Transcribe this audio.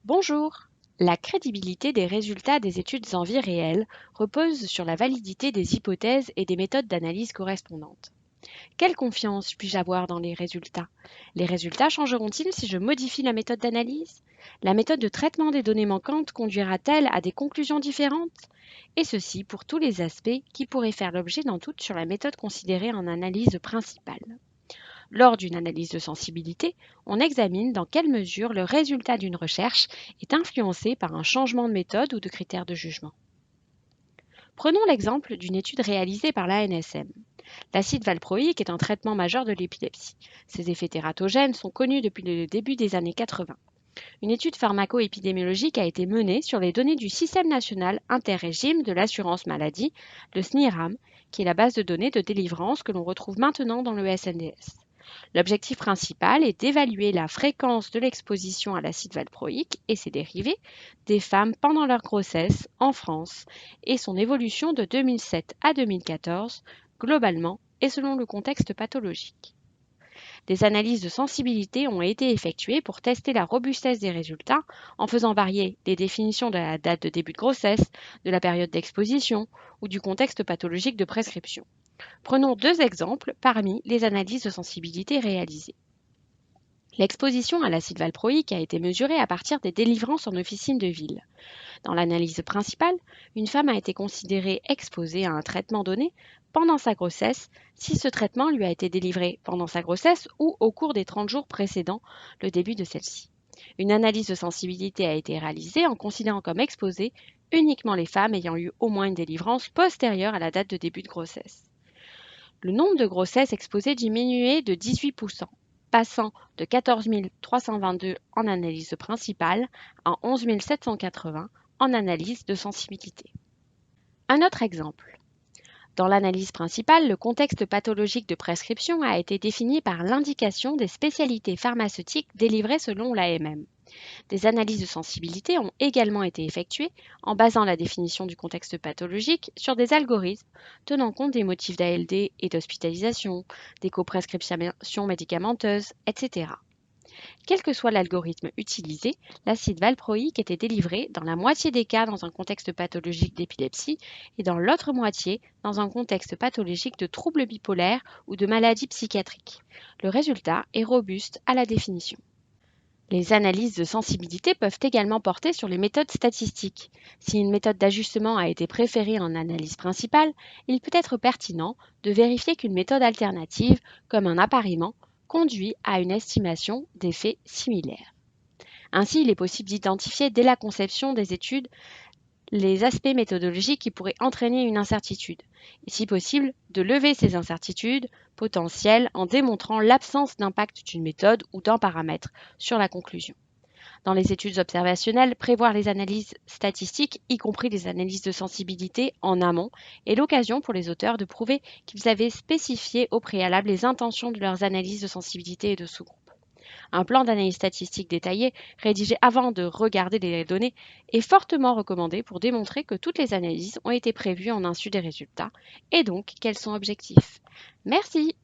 Bonjour! La crédibilité des résultats des études en vie réelle repose sur la validité des hypothèses et des méthodes d'analyse correspondantes. Quelle confiance puis-je avoir dans les résultats? Les résultats changeront-ils si je modifie la méthode d'analyse? La méthode de traitement des données manquantes conduira-t-elle à des conclusions différentes? Et ceci pour tous les aspects qui pourraient faire l'objet d'un doute sur la méthode considérée en analyse principale. Lors d'une analyse de sensibilité, on examine dans quelle mesure le résultat d'une recherche est influencé par un changement de méthode ou de critères de jugement. Prenons l'exemple d'une étude réalisée par l'ANSM. L'acide valproïque est un traitement majeur de l'épilepsie. Ses effets tératogènes sont connus depuis le début des années 80. Une étude pharmaco-épidémiologique a été menée sur les données du Système national interrégime de l'assurance maladie, le SNIRAM, qui est la base de données de délivrance que l'on retrouve maintenant dans le SNDS. L'objectif principal est d'évaluer la fréquence de l'exposition à l'acide valproïque et ses dérivés des femmes pendant leur grossesse en France et son évolution de 2007 à 2014, globalement et selon le contexte pathologique. Des analyses de sensibilité ont été effectuées pour tester la robustesse des résultats en faisant varier les définitions de la date de début de grossesse, de la période d'exposition ou du contexte pathologique de prescription. Prenons deux exemples parmi les analyses de sensibilité réalisées. L'exposition à l'acide valproïque a été mesurée à partir des délivrances en officine de ville. Dans l'analyse principale, une femme a été considérée exposée à un traitement donné pendant sa grossesse si ce traitement lui a été délivré pendant sa grossesse ou au cours des 30 jours précédant le début de celle-ci. Une analyse de sensibilité a été réalisée en considérant comme exposées uniquement les femmes ayant eu au moins une délivrance postérieure à la date de début de grossesse. Le nombre de grossesses exposées diminuait de 18%, passant de 14 322 en analyse principale à 11 780 en analyse de sensibilité. Un autre exemple. Dans l'analyse principale, le contexte pathologique de prescription a été défini par l'indication des spécialités pharmaceutiques délivrées selon l'AMM. Des analyses de sensibilité ont également été effectuées en basant la définition du contexte pathologique sur des algorithmes tenant compte des motifs d'ALD et d'hospitalisation, des coprescriptions médicamenteuses, etc. Quel que soit l'algorithme utilisé, l'acide valproïque était délivré dans la moitié des cas dans un contexte pathologique d'épilepsie et dans l'autre moitié dans un contexte pathologique de troubles bipolaires ou de maladies psychiatriques. Le résultat est robuste à la définition. Les analyses de sensibilité peuvent également porter sur les méthodes statistiques. Si une méthode d'ajustement a été préférée en analyse principale, il peut être pertinent de vérifier qu'une méthode alternative, comme un appariement, conduit à une estimation d'effets similaires. Ainsi, il est possible d'identifier dès la conception des études les aspects méthodologiques qui pourraient entraîner une incertitude, et si possible, de lever ces incertitudes potentielles en démontrant l'absence d'impact d'une méthode ou d'un paramètre sur la conclusion. Dans les études observationnelles, prévoir les analyses statistiques, y compris les analyses de sensibilité en amont, est l'occasion pour les auteurs de prouver qu'ils avaient spécifié au préalable les intentions de leurs analyses de sensibilité et de sous-groupe. Un plan d'analyse statistique détaillé, rédigé avant de regarder les données, est fortement recommandé pour démontrer que toutes les analyses ont été prévues en insu des résultats et donc qu'elles sont objectives. Merci!